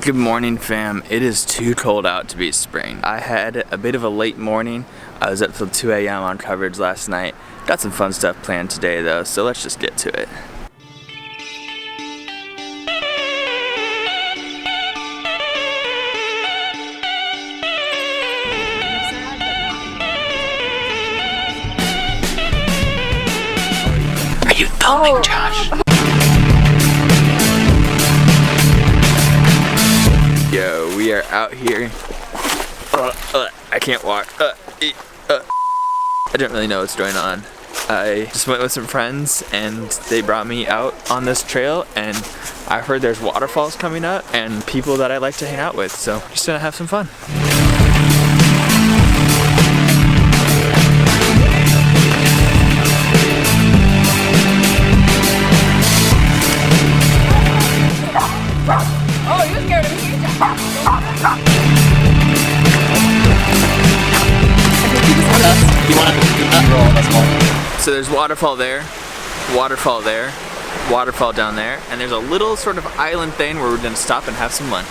Good morning, fam. It is too cold out to be spring. I had a bit of a late morning. I was up till 2 a.m. on coverage last night. Got some fun stuff planned today though, so let's just get to it. Are you filming, Josh? Yo, we are out here. I can't walk. I don't really know what's going on. I just went with some friends and they brought me out on this trail, and I heard there's waterfalls coming up and people that I like to hang out with, so just gonna have some fun. Oh, you're scared of me. So there's waterfall there, waterfall there, waterfall down there, and there's a little sort of island thing where we're gonna stop and have some lunch.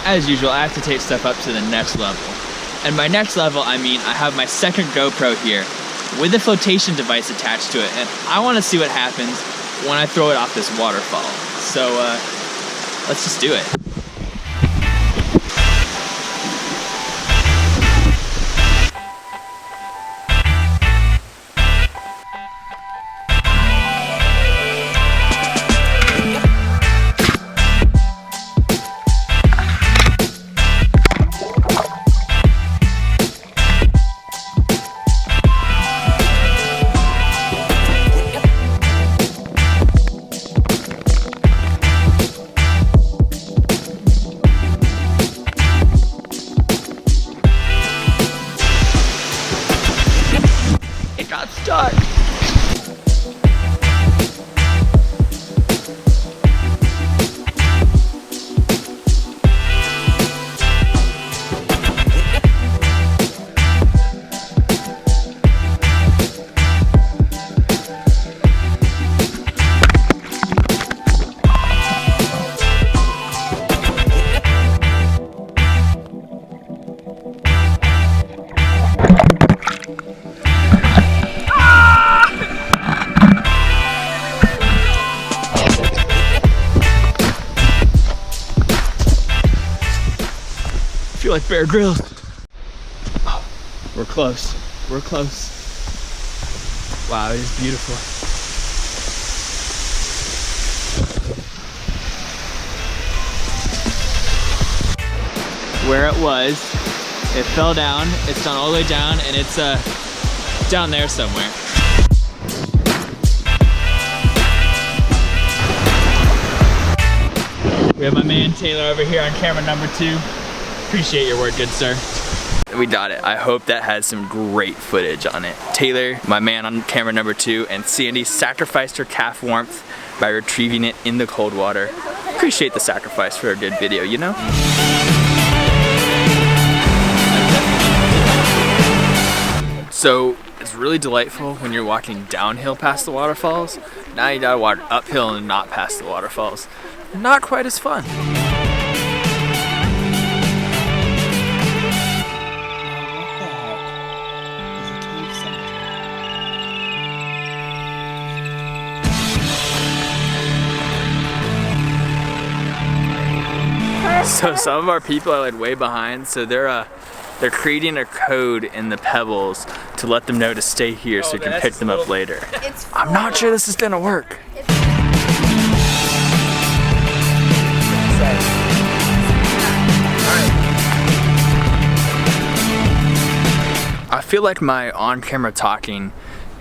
As usual, I have to take stuff up to the next level. And by next level, I mean I have my second GoPro here with a flotation device attached to it, and I want to see what happens when I throw it off this waterfall. So let's just do it. Got stuck. I feel like Bear Grylls. Oh, we're close. We're close. Wow, it is beautiful. Where it was, it fell down. It's gone all the way down, and it's down there somewhere. We have my man Taylor over here on camera number 2. Appreciate your work, good sir. We got it. I hope that has some great footage on it. Taylor, my man on camera number 2, and Sandy sacrificed her calf warmth by retrieving it in the cold water. Appreciate the sacrifice for a good video, you know? So it's really delightful when you're walking downhill past the waterfalls. Now you gotta walk uphill and not past the waterfalls. Not quite as fun. So some of our people are like way behind, so they're creating a code in the pebbles to let them know to stay here so we can pick them up later. I'm not sure this is gonna work. I feel like my on-camera talking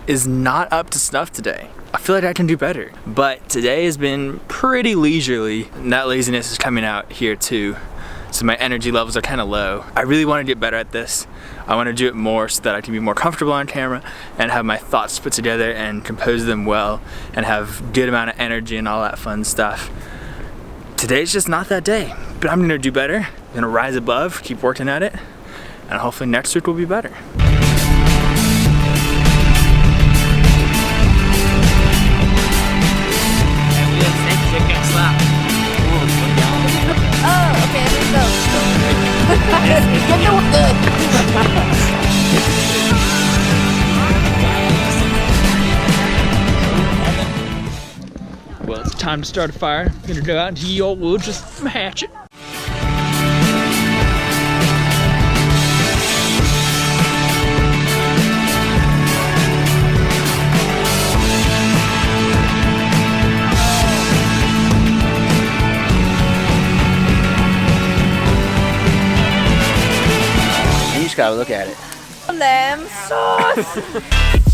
is not up to snuff today. I feel like I can do better. But today has been pretty leisurely, and that laziness is coming out here too. So my energy levels are kind of low. I really want to get better at this. I want to do it more so that I can be more comfortable on camera and have my thoughts put together and compose them well and have good amount of energy and all that fun stuff. Today's just not that day, but I'm gonna do better. I'm gonna rise above, keep working at it, and hopefully next week will be better. Oh, okay, let's go. Well, it's time to start a fire. I'm gonna go out into the old woods with my hatchet. You just gotta look at it. Lamb sauce.